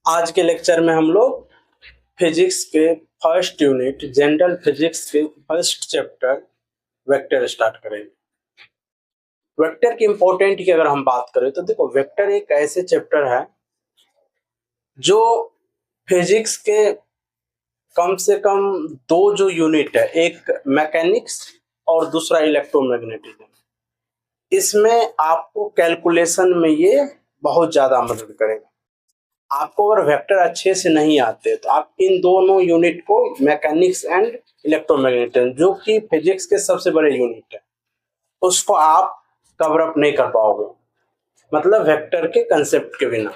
आज के लेक्चर में हम लोग फिजिक्स के फर्स्ट यूनिट जनरल फिजिक्स के फर्स्ट चैप्टर वेक्टर स्टार्ट करेंगे। वेक्टर की इंपॉर्टेंट की अगर हम बात करें तो देखो, वेक्टर एक ऐसे चैप्टर है जो फिजिक्स के कम से कम दो जो यूनिट है, एक मैकेनिक्स और दूसरा इलेक्ट्रोमैग्नेटिज्म, इसमें आपको कैलकुलेशन में ये बहुत ज्यादा मदद करेगा। आपको अगर वेक्टर अच्छे से नहीं आते तो आप इन दोनों यूनिट को, मैकेनिक्स एंड इलेक्ट्रोमैग्नेटिज्म, जो कि फिजिक्स के सबसे बड़े यूनिट है, उसको आप कवर अप नहीं कर पाओगे। मतलब वेक्टर के कंसेप्ट के बिना।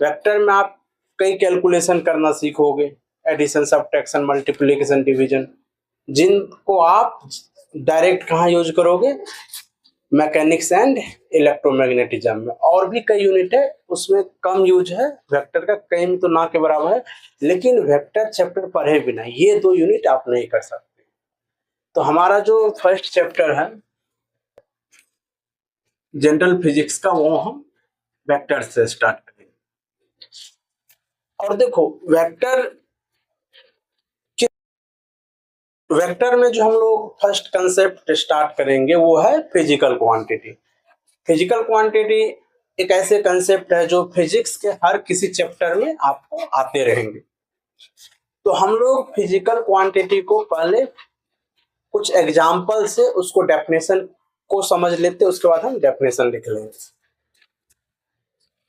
वेक्टर में आप कई कैलकुलेशन करना सीखोगे, एडिशन, सब्ट्रैक्शन, मल्टीप्लिकेशन, डिवीजन, जिनको आप डायरेक्ट कहाँ यूज करोगे, मैकेनिक्स एंड इलेक्ट्रोमैग्नेटिज्म में। और भी कई यूनिट है उसमें कम यूज है वेक्टर का, कहीं में तो ना के बराबर है, लेकिन वेक्टर चैप्टर पढ़े बिना ये दो यूनिट आप नहीं कर सकते। तो हमारा जो फर्स्ट चैप्टर है जनरल फिजिक्स का, वो हम वेक्टर से स्टार्ट करेंगे। और देखो, वेक्टर में जो हम लोग फर्स्ट कंसेप्ट स्टार्ट करेंगे वो है फिजिकल क्वांटिटी। फिजिकल क्वांटिटी एक ऐसे कंसेप्ट है जो फिजिक्स के हर किसी चैप्टर में आपको आते रहेंगे। तो हम लोग फिजिकल क्वांटिटी को पहले कुछ एग्जाम्पल से उसको डेफिनेशन को समझ लेते, उसके बाद हम डेफिनेशन लिख लेंगे।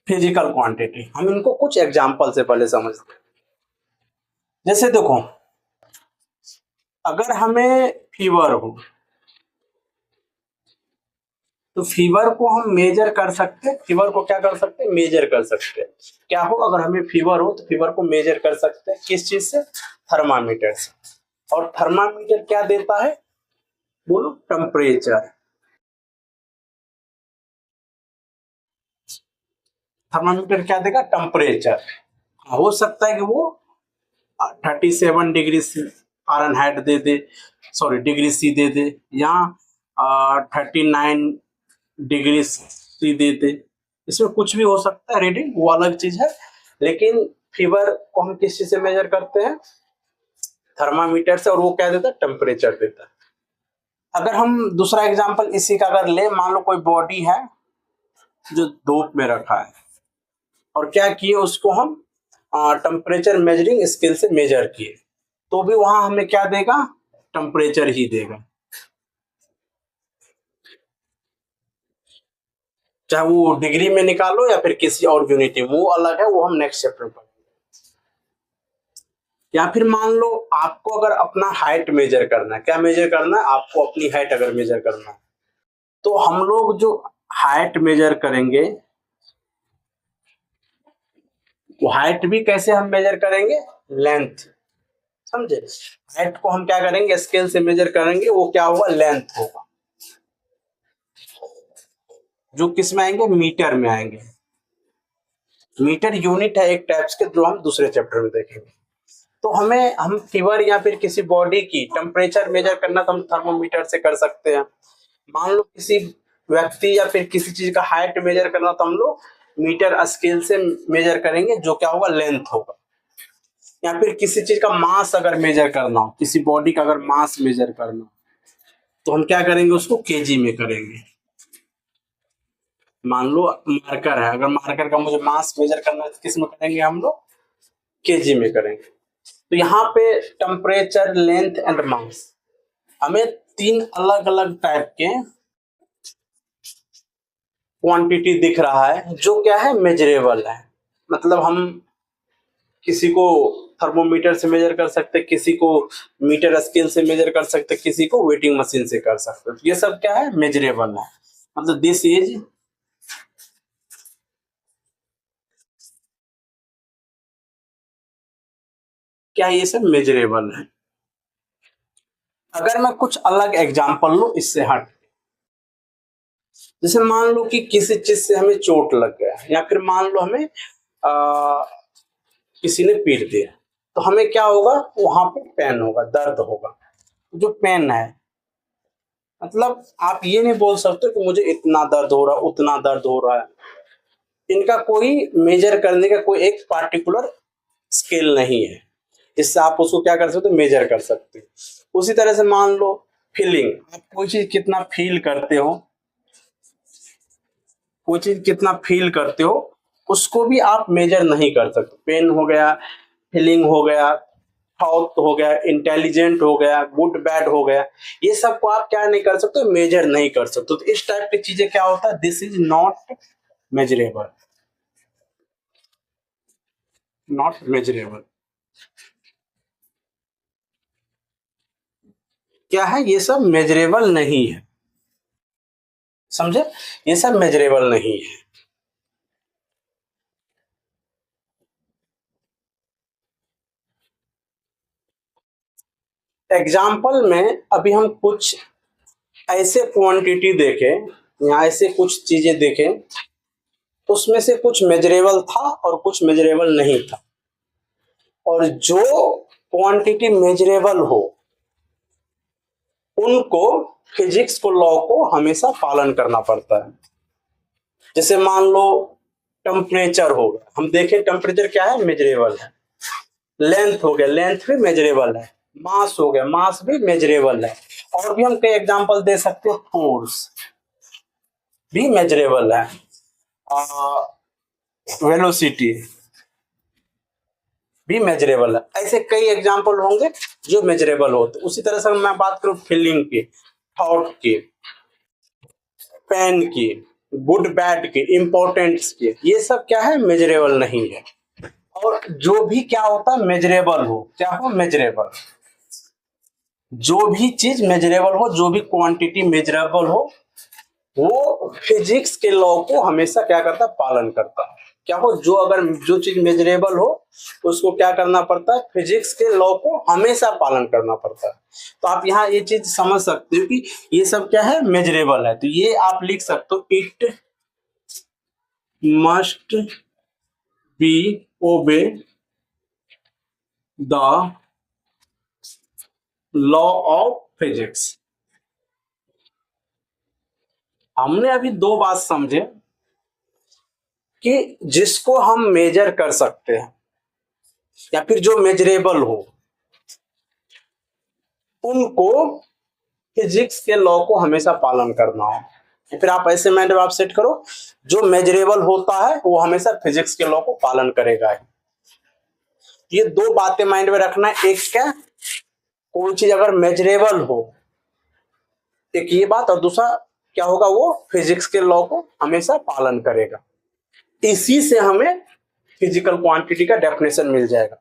फिजिकल क्वांटिटी हम इनको कुछ एग्जाम्पल से पहले समझते हैं। जैसे देखो, अगर हमें फीवर हो तो फीवर को हम मेजर कर सकते हैं। फीवर को क्या कर सकते हैं? मेजर कर सकते हैं। क्या हो, अगर हमें फीवर हो तो फीवर को मेजर कर सकते हैं। किस चीज से? थर्मामीटर से। और थर्मामीटर क्या देता है? बोलो, टेम्परेचर। थर्मामीटर क्या देगा? टेम्परेचर। हो सकता है कि वो 37 डिग्री फ़ारेनहाइट दे दे, सॉरी डिग्री सी दे दे, या 39 डिग्री सी दे दे। इसमें कुछ भी हो सकता है, रीडिंग वो अलग चीज है। लेकिन फीवर को हम किस चीज से मेजर करते हैं? थर्मामीटर से। और वो क्या देता है? टेम्परेचर देता है। अगर हम दूसरा एग्जांपल इसी का अगर ले, मान लो कोई बॉडी है जो धूप में रखा है और क्या किए, उसको हम टेम्परेचर मेजरिंग स्केल से मेजर किए, तो भी वहां हमें क्या देगा? टेम्परेचर ही देगा। चाहे वो डिग्री में निकालो या फिर किसी और यूनिट में, वो अलग है, वो हम नेक्स्ट चैप्टर पर। या फिर मान लो आपको अगर अपना हाइट मेजर करना है, क्या मेजर करना है आपको? अपनी हाइट अगर मेजर करना है, तो हम लोग जो हाइट मेजर करेंगे, वो हाइट भी कैसे हम मेजर करेंगे? लेंथ। समझे? हाइट को हम क्या करेंगे? स्केल से मेजर करेंगे, वो क्या होगा? लेंथ होगा। जो किस में आएंगे? मीटर में आएंगे। मीटर यूनिट है एक टाइप्स के, जो हम दूसरे चैप्टर में देखेंगे। तो हम फीवर या फिर किसी बॉडी की टेम्परेचर मेजर करना तो हम थर्मोमीटर से कर सकते हैं। मान लो किसी व्यक्ति या फिर किसी चीज का हाइट मेजर करना तो हम लोग मीटर स्केल से मेजर करेंगे, जो क्या होगा? लेंथ होगा। या फिर किसी चीज का मास अगर मेजर करना हो, किसी बॉडी का अगर मास मेजर करना हो, तो हम क्या करेंगे? उसको केजी में करेंगे। मान लो मार्कर है, अगर मार्कर का मुझे मास मेजर करना है तो किस में करेंगे? हम लोग केजी में करेंगे। तो यहाँ पे टेम्परेचर, लेंथ एंड मास, हमें तीन अलग अलग टाइप के क्वांटिटी दिख रहा है, जो क्या है? मेजरेबल है। मतलब हम किसी को थर्मोमीटर से मेजर कर सकते, किसी को मीटर स्केल से मेजर कर सकते, किसी को वेटिंग मशीन से कर सकते। तो ये सब क्या है? मेजरेबल है। मतलब दिस इज, क्या ये सब मेजरेबल है। अगर मैं कुछ अलग एग्जांपल लूं इससे हट, जैसे मान लो कि किसी चीज से हमें चोट लग गया, या फिर मान लो हमें किसी ने पीट दिया, तो हमें क्या होगा? वहां पे पेन होगा, दर्द होगा। जो पेन है, मतलब आप ये नहीं बोल सकते कि मुझे इतना दर्द हो रहा, उतना दर्द हो रहा है। इनका कोई मेजर करने का कोई एक पार्टिकुलर स्केल नहीं है, इससे आप उसको क्या कर सकते हो, मेजर कर सकते हो। उसी तरह से मान लो फीलिंग, आप कोई चीज कितना फील करते हो, कोई चीज कितना फील करते हो उसको भी आप मेजर नहीं कर सकते। पेन हो गया, फीलिंग हो गया, थॉट हो गया, इंटेलिजेंट हो गया, गुड बैड हो गया, ये सब को आप क्या नहीं कर सकते, मेजर नहीं कर सकते। तो इस टाइप की चीजें क्या होता है, this is not measurable, not measurable. क्या है, ये सब मेजरेबल नहीं है, समझे, ये सब मेजरेबल नहीं है। एग्जाम्पल में अभी हम कुछ ऐसे क्वांटिटी देखें या ऐसे कुछ चीजें देखें, उसमें से कुछ मेजरेबल था और कुछ मेजरेबल नहीं था। और जो क्वांटिटी मेजरेबल हो उनको फिजिक्स को लॉ को हमेशा पालन करना पड़ता है। जैसे मान लो टेम्परेचर हो गया, हम देखें टेम्परेचर क्या है, मेजरेबल है। लेंथ हो गया, लेंथ भी मेजरेबल है। मास हो गया, मास भी मेजरेबल है। और भी हम कई एग्जांपल दे सकते हैं, फोर्स भी मेजरेबल है, वेलोसिटी भी मेजरेबल है। ऐसे कई एग्जांपल होंगे जो मेजरेबल होते। उसी तरह से मैं बात करूं फीलिंग की, थॉट की, पेन की, गुड बैड की, इंपॉर्टेंट्स की, ये सब क्या है, मेजरेबल नहीं है। और जो भी क्या होता है, मेजरेबल हो, क्या हो, मेजरेबल। जो भी चीज मेजरेबल हो, जो भी क्वांटिटी मेजरेबल हो, वो फिजिक्स के लॉ को हमेशा क्या करता है, पालन करता है। क्या हो, जो अगर जो चीज मेजरेबल हो उसको क्या करना पड़ता है, फिजिक्स के लॉ को हमेशा पालन करना पड़ता है। तो आप यहाँ ये चीज समझ सकते हो कि ये सब क्या है, मेजरेबल है। तो ये आप लिख सकते हो, it must be obey the law of physics. हमने अभी दो बात समझे कि जिसको हम मेजर कर सकते हैं या फिर जो मेजरेबल हो उनको फिजिक्स के लॉ को हमेशा पालन करना हो। या फिर आप ऐसे माइंड में आप सेट करो, जो मेजरेबल होता है वो हमेशा फिजिक्स के लॉ को पालन करेगा। ये दो बातें माइंड में रखना है। एक क्या, कोई चीज अगर मेजरेबल हो, एक ये बात, और दूसरा क्या होगा, वो फिजिक्स के लॉ को हमेशा पालन करेगा। इसी से हमें फिजिकल क्वांटिटी का डेफिनेशन मिल जाएगा।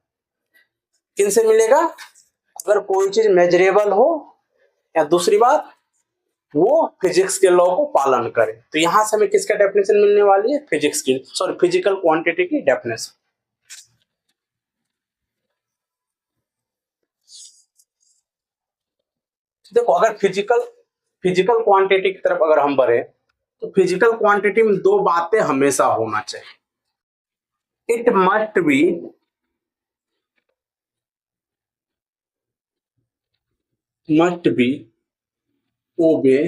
किनसे मिलेगा, अगर कोई चीज मेजरेबल हो, या दूसरी बात वो फिजिक्स के लॉ को पालन करे। तो यहां से हमें किसका डेफिनेशन मिलने वाली है, फिजिक्स की, सॉरी फिजिकल क्वांटिटी की डेफिनेशन। देखो, अगर फिजिकल फिजिकल क्वांटिटी की तरफ अगर हम बढ़े, तो फिजिकल क्वांटिटी में दो बातें हमेशा होना चाहिए। It must be obey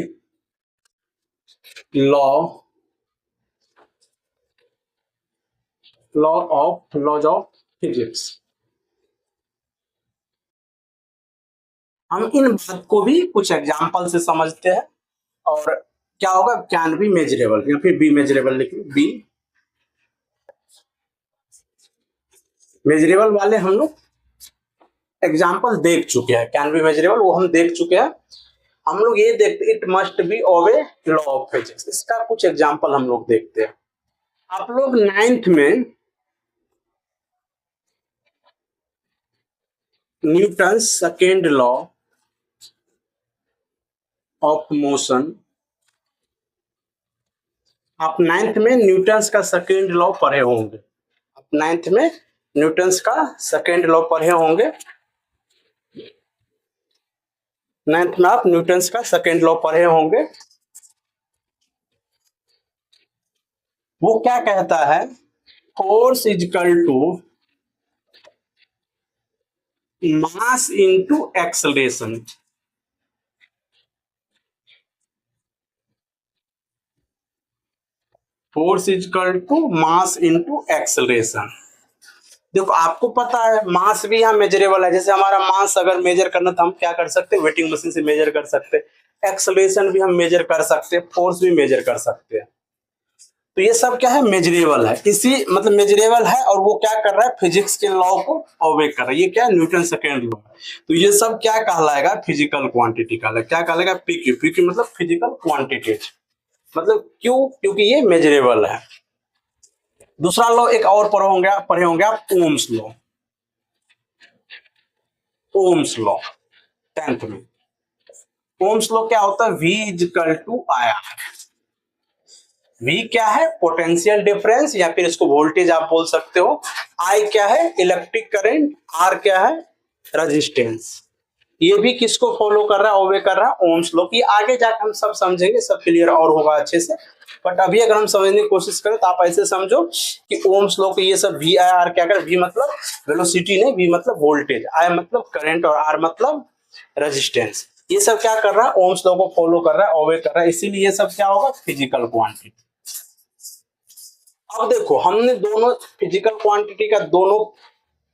law laws of physics. हम इन बात को भी कुछ एग्जाम्पल से समझते हैं। और क्या होगा, कैन बी मेजरेबल या फिर बी मेजरेबल, लिखिए बी मेजरेबल वाले हम लोग एग्जाम्पल देख चुके हैं। कैन बी मेजरेबल वो हम देख चुके हैं। हम लोग ये देखते, it must be obey law of physics, इसका कुछ एग्जाम्पल हम लोग देखते हैं। आप लोग नाइन्थ में Newton second law of motion, आप नाइन्थ में न्यूटन का सेकेंड लॉ पढ़े होंगे। आप नाइन्थ में न्यूटन का सेकेंड लॉ पढ़े होंगे। नाइन्थ में आप न्यूटन का सेकेंड लॉ पढ़े होंगे। वो क्या कहता है, force is equal to mass into acceleration. Force is equal to mass into acceleration. देखो आपको पता है मास भी यहाँ मेजरेबल है, जैसे हमारा मास अगर मेजर करना तो हम क्या कर सकते हैं, वेटिंग मशीन से मेजर कर सकते हैं, एक्सेलरेशन भी हम मेजर कर सकते हैं, फोर्स भी मेजर कर सकते हैं। तो ये सब क्या है, मेजरेबल है, इसी मतलब मेजरेबल है, और वो क्या कर रहा है, फिजिक्स के लॉ को ऑबे कर रहा है। ये क्या है, न्यूटन सेकेंड लॉ। तो ये सब क्या कहलाएगा, फिजिकल क्वांटिटी कहलाएगा। क्या कहलाएगा, पीक्यू। पीक्यू मतलब फिजिकल क्वांटिटी, मतलब क्यों, क्योंकि ये मेजरेबल है। दूसरा लॉ एक और पढ़े होंगे आप, Ohm's law. Ohm's law 10th में। ओम्स लॉ क्या होता है, V is equal to I R. V क्या है, पोटेंशियल डिफरेंस, या फिर इसको वोल्टेज आप बोल सकते हो। I क्या है, इलेक्ट्रिक करंट। R क्या है, रेजिस्टेंस। ये भी किसको फॉलो कर रहा है, ओबे कर रहा है, ओम्स लॉ की। आगे जाकर हम सब समझेंगे, सब क्लियर और होगा अच्छे से। बट अभी अगर हम समझने की कोशिश करें तो आप ऐसे समझो कि ओम्स लॉ के ये सब V I R क्या कर, V मतलब वेलोसिटी नहीं, V मतलब वोल्टेज, I मतलब करंट, और R मतलब रेजिस्टेंस। ये सब क्या कर रहा है, ओम्स लॉ को फॉलो कर रहा है, ओबे कर रहा है, इसीलिए ये सब क्या होगा, फिजिकल क्वांटिटी। अब देखो हमने दोनों फिजिकल क्वांटिटी का दोनों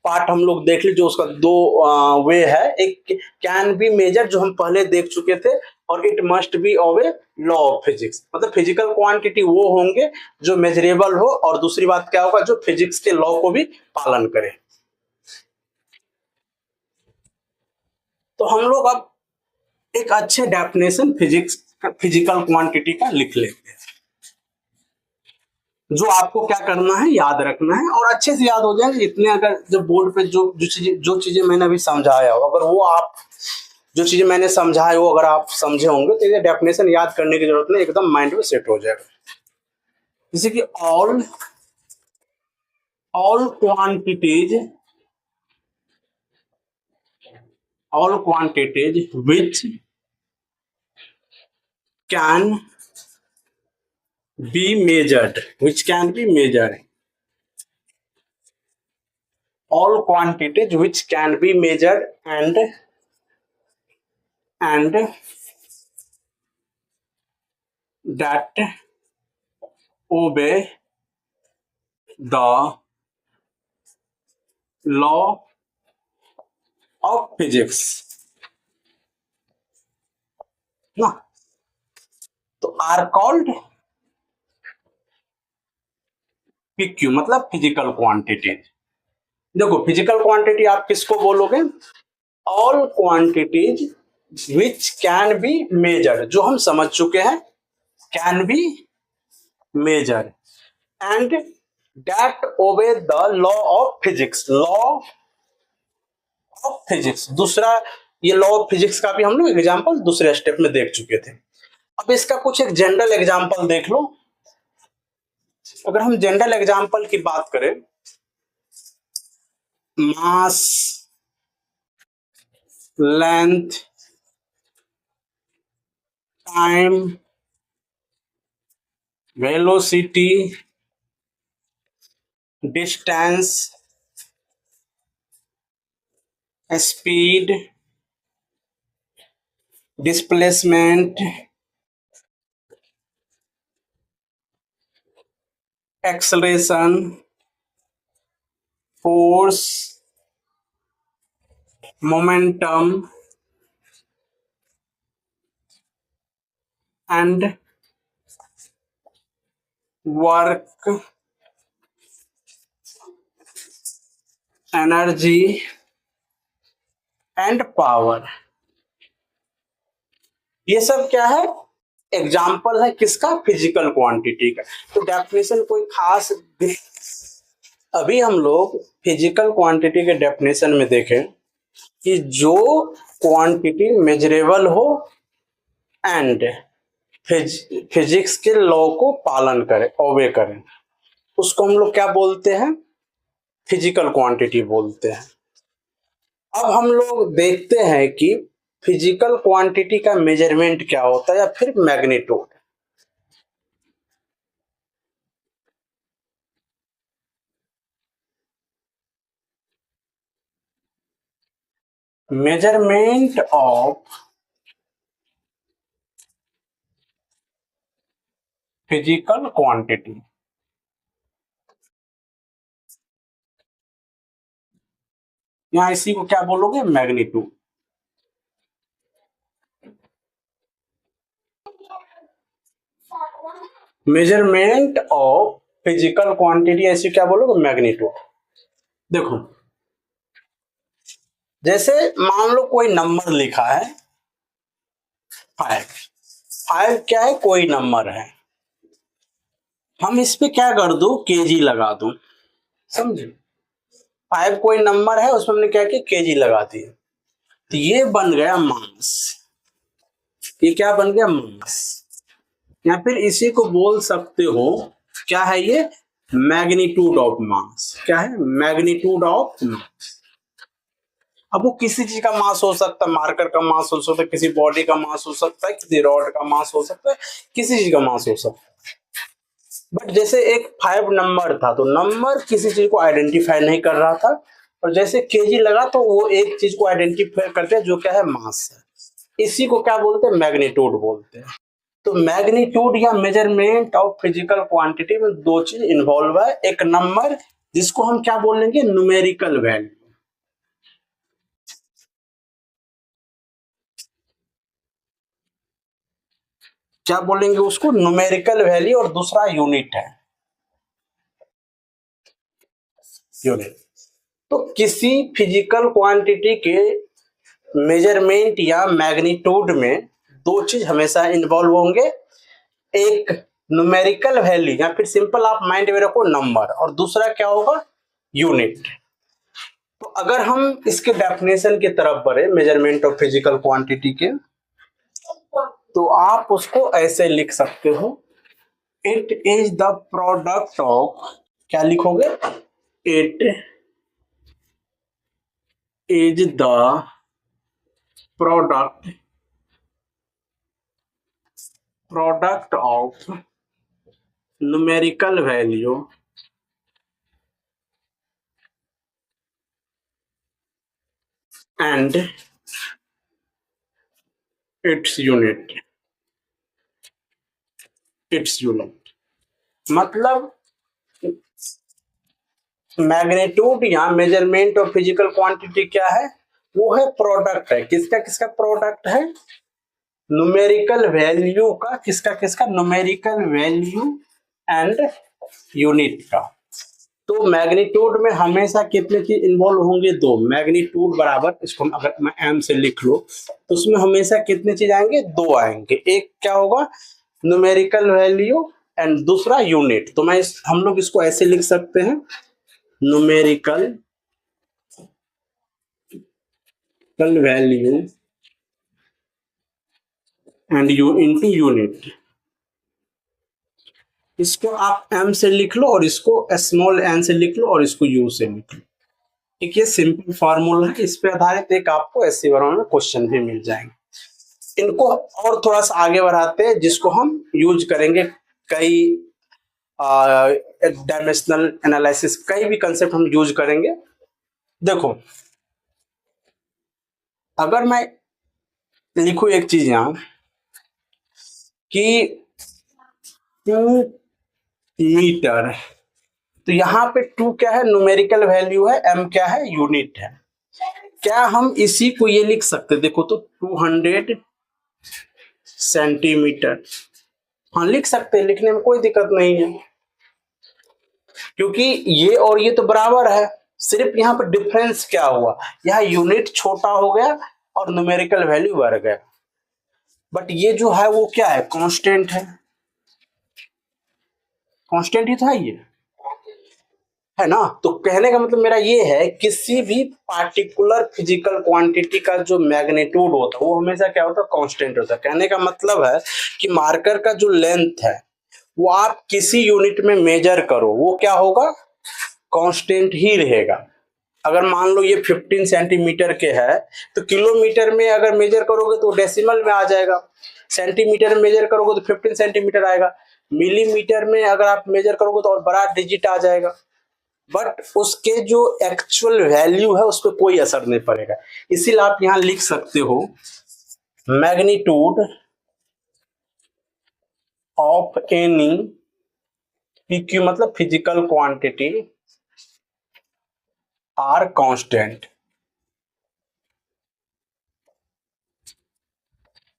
पार्ट हम लोग देख लीजिए, उसका दो वे है। एक कैन बी मेजर जो हम पहले देख चुके थे, और it must be obey law of physics. मतलब फिजिकल क्वांटिटी वो होंगे जो मेजरेबल हो, और दूसरी बात क्या होगा, जो फिजिक्स के लॉ को भी पालन करे। तो हम लोग अब एक अच्छे डेफिनेशन फिजिकल क्वांटिटी का लिख लेते हैं, जो आपको क्या करना है, याद रखना है, और अच्छे से याद हो जाएंगे इतने। अगर जब बोर्ड पे जो चीजें मैंने अभी समझाया हो, अगर वो आप जो चीजें मैंने समझाया हो अगर आप समझे होंगे, तो ये डेफिनेशन याद करने की जरूरत नहीं, एकदम माइंड में सेट हो जाएगा। जैसे कि all quantities which can be measured all quantities which can be measured and that obey the law of physics ना, तो आर कॉल्ड पीक्यू, मतलब फिजिकल क्वांटिटी। देखो फिजिकल क्वांटिटी आप किसको बोलोगे, all quantities which can be measured, जो हम समझ चुके हैं, can be measured and that obey the law of physics. Law of physics दूसरा, ये लॉ ऑफ फिजिक्स का भी हम लोग एग्जांपल दूसरे स्टेप में देख चुके थे। अब इसका कुछ एक जनरल एग्जांपल देख लो। अगर हम जनरल एग्जांपल की बात करें, mass, length, time, velocity, distance, speed, displacement, acceleration, force, momentum and work, energy and power, ये सब क्या है, एग्जाम्पल है किसका, फिजिकल क्वांटिटी का। तो डेफिनेशन कोई खास, अभी हम लोग फिजिकल क्वांटिटी के डेफिनेशन में देखें कि जो क्वांटिटी मेजरेबल हो एंड फिजिक्स के लॉ को पालन करे, ओबे करे, उसको हम लोग क्या बोलते हैं, फिजिकल क्वांटिटी बोलते हैं। अब हम लोग देखते हैं कि फिजिकल क्वांटिटी का मेजरमेंट क्या होता है, या फिर magnitude. Measurement of physical quantity, यहाँ इसी को क्या बोलोगे, magnitude. Measurement of physical quantity ऐसी क्या बोलोगे, मैग्नीट्यूड। देखो जैसे मान लो कोई नंबर लिखा है 5, 5 क्या है, कोई नंबर है, हम इस पे क्या कर दो, केजी लगा दो, समझे। 5 कोई नंबर है, उसमें हमने क्या किया, केजी लगा दिया, तो ये बन गया मास। ये क्या बन गया, मास। या फिर इसी को बोल सकते हो, क्या है ये, मैग्नीट्यूड ऑफ मास। क्या है, मैग्नीट्यूड ऑफ मास। अब वो किसी चीज का मास हो सकता है, मार्कर का मास हो सकता है, किसी बॉडी का मास हो सकता है, किसी रॉड का मास हो सकता है, किसी चीज का मास हो सकता है। बट जैसे एक 5 नंबर था, तो नंबर किसी चीज को आइडेंटिफाई नहीं कर रहा था, और जैसे केजी लगा तो वो एक चीज को आइडेंटिफाई करते हैं, जो क्या है, मास है। इसी को क्या बोलते हैं, मैग्नीट्यूड बोलते हैं। तो मैग्नीट्यूड या मेजरमेंट ऑफ फिजिकल क्वांटिटी में दो चीज इन्वॉल्व है, एक नंबर जिसको हम क्या बोलेंगे, न्यूमेरिकल वैल्यू। क्या बोलेंगे उसको, न्यूमेरिकल वैल्यू, और दूसरा यूनिट है, यूनिट। तो किसी फिजिकल क्वांटिटी के मेजरमेंट या मैग्नीट्यूड में दो चीज हमेशा इन्वॉल्व होंगे, एक न्यूमेरिकल वैल्यू या फिर सिंपल आप माइंड में रखो नंबर, और दूसरा क्या होगा, यूनिट। तो अगर हम इसके डेफिनेशन की तरफ बढ़े मेजरमेंट ऑफ फिजिकल क्वांटिटी के, तो आप उसको ऐसे लिख सकते हो, it is the product of, क्या लिखोगे, it is the product of numerical value and its unit. मतलब मैग्नीट्यूड या मेजरमेंट ऑफ फिजिकल क्वांटिटी क्या है, वो है प्रोडक्ट है, किसका किसका प्रोडक्ट है, न्यूमेरिकल वैल्यू का, किसका किसका, न्यूमेरिकल वैल्यू एंड यूनिट का। तो मैग्नीट्यूड में हमेशा कितने चीज इन्वॉल्व होंगे, दो। मैग्नीट्यूड बराबर, इसको अगर मैं एम से लिख लो, तो उसमें हमेशा कितने चीज आएंगे, दो आएंगे। एक क्या होगा, न्यूमेरिकल वैल्यू, एंड दूसरा यूनिट। तो हम लोग इसको ऐसे लिख सकते हैं, numerical value and you into unit. इसको आप एम से लिख लो, और इसको स्मॉल एन से लिख लो, और इसको यू से लिख लो। एक ये सिंपल फार्मूला है, इस पे आधारित एक आपको एससी वालों में क्वेश्चन भी मिल जाएंगे। इनको और थोड़ा सा आगे बढ़ाते हैं, जिसको हम यूज करेंगे कई डायमेंशनल एनालिसिस, कई भी कंसेप्ट हम यूज करेंगे। देखो अगर मैं लिखूं एक चीज यहां कि 2 मीटर, तो यहाँ पे 2 क्या है, न्यूमेरिकल वैल्यू है, m क्या है, यूनिट है। क्या हम इसी को ये लिख सकते, देखो तो 200 सेंटीमीटर, हाँ लिख सकते हैं, लिखने में कोई दिक्कत नहीं है, क्योंकि ये और ये तो बराबर है। सिर्फ यहाँ पर डिफरेंस क्या हुआ, यहाँ यूनिट छोटा हो गया और न्यूमेरिकल वैल्यू बढ़ गया। बट ये जो है वो क्या है, कांस्टेंट है, कांस्टेंट ही था ये, है ना। तो कहने का मतलब मेरा ये है, किसी भी पार्टिकुलर फिजिकल क्वांटिटी का जो मैग्नीट्यूड होता है वो हमेशा क्या होता है, कांस्टेंट होता है। कहने का मतलब है कि मार्कर का जो लेंथ है वो आप किसी यूनिट में मेजर करो, वो क्या होगा, कांस्टेंट ही रहेगा। अगर मान लो ये 15 सेंटीमीटर के है, तो किलोमीटर में अगर मेजर करोगे तो डेसिमल में आ जाएगा, सेंटीमीटर में मेजर करोगे तो 15 सेंटीमीटर आएगा, मिलीमीटर में अगर आप मेजर करोगे तो और बड़ा डिजिट आ जाएगा। बट उसके जो एक्चुअल वैल्यू है उस पर कोई असर नहीं पड़ेगा। इसीलिए आप यहां लिख सकते हो, मैग्नीट्यूड ऑफ एनी पीक्यू मतलब फिजिकल क्वांटिटी आर कांस्टेंट।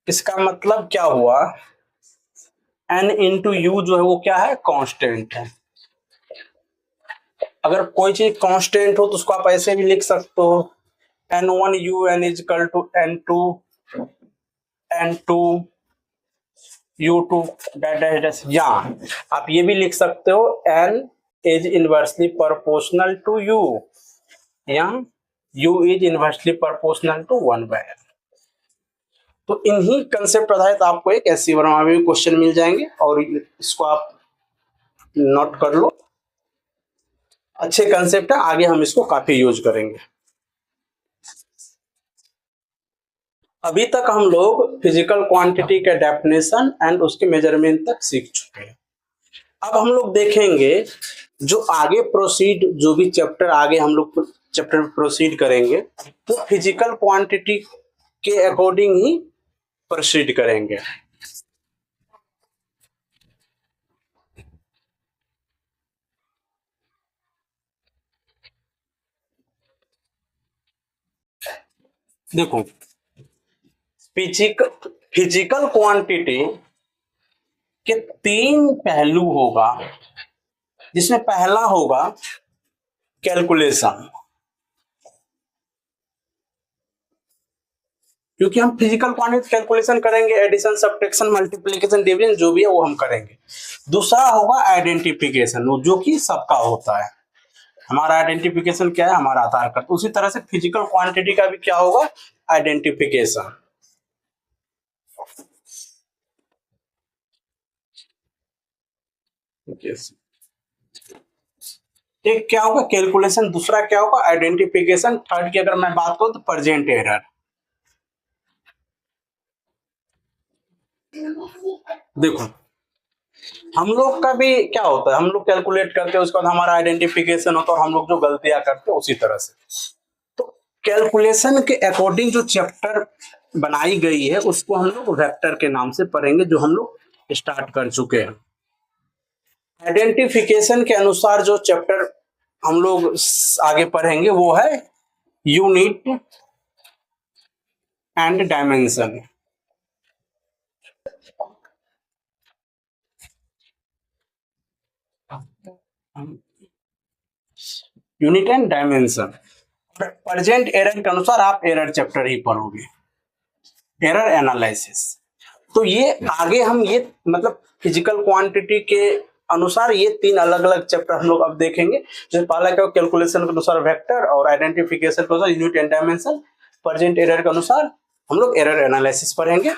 इसका मतलब क्या हुआ, n इंटू यू जो है वो क्या है, कांस्टेंट है। अगर कोई चीज कांस्टेंट हो तो उसको आप ऐसे भी लिख सकते हो, n1 un is equal to n2 u2 dash dash dash, या आप ये भी लिख सकते हो n is inversely proportional to u, या u is inversely proportional to 1/n। तो इन्हीं कंसेप्ट आधारित आपको एक एससी वर्मा में भी क्वेश्चन मिल जाएंगे और इसको आप नोट कर लो। अच्छे कंसेप्ट है, आगे हम इसको काफी यूज करेंगे। अभी तक हम लोग फिजिकल क्वांटिटी के डेफिनेशन एंड उसके मेजरमेंट तक सीख चुके हैं। अब हम लोग देखेंगे जो आगे प्रोसीड, जो भी चैप्टर आगे हम लोग चैप्टर प्रोसीड करेंगे तो फिजिकल क्वांटिटी के अकॉर्डिंग ही प्रोसीड करेंगे। देखो, फिजिकल क्वांटिटी के 3 पहलू होगा, जिसमें पहला होगा कैलकुलेशन, क्योंकि हम फिजिकल क्वांटिटी कैलकुलेशन करेंगे, एडिशन सब्ट्रैक्शन मल्टीप्लिकेशन डिवीजन जो भी है वो हम करेंगे। दूसरा होगा आइडेंटिफिकेशन, जो कि सबका होता है। हमारा आइडेंटिफिकेशन क्या है, हमारा आधार कार्ड। उसी तरह से फिजिकल क्वांटिटी का भी क्या होगा, आइडेंटिफिकेशन। एक क्या होगा, कैलकुलेशन। दूसरा क्या होगा, आइडेंटिफिकेशन। थर्ड की अगर मैं बात करूं तो प्रेजेंट एरर। देखो, हम लोग का भी क्या होता है, हम लोग कैलकुलेट करते हैं, उसके बाद हमारा आइडेंटिफिकेशन होता है और हम लोग जो गलतियां करते हैं उसी तरह से। तो कैलकुलेशन के अकॉर्डिंग जो चैप्टर बनाई गई है उसको हम लोग वेक्टर के नाम से पढ़ेंगे, जो हम लोग स्टार्ट कर चुके हैं। आइडेंटिफिकेशन के अनुसार जो चैप्टर हम लोग आगे पढ़ेंगे वो है unit and dimension. Unit and dimension. Present error के अनुसार आप एरर चैप्टर ही पढ़ोगे, एरर एनालिसिस। तो ये आगे हम ये मतलब फिजिकल क्वांटिटी के अनुसार ये 3 अलग अलग चैप्टर हम लोग अब देखेंगे। जैसे पहला क्या, कैलकुलेशन के अनुसार वेक्टर, और आइडेंटिफिकेशन के अनुसार unit and dimension. Present error के अनुसार हम लोग एरर एनालिसिस पढ़ेंगे।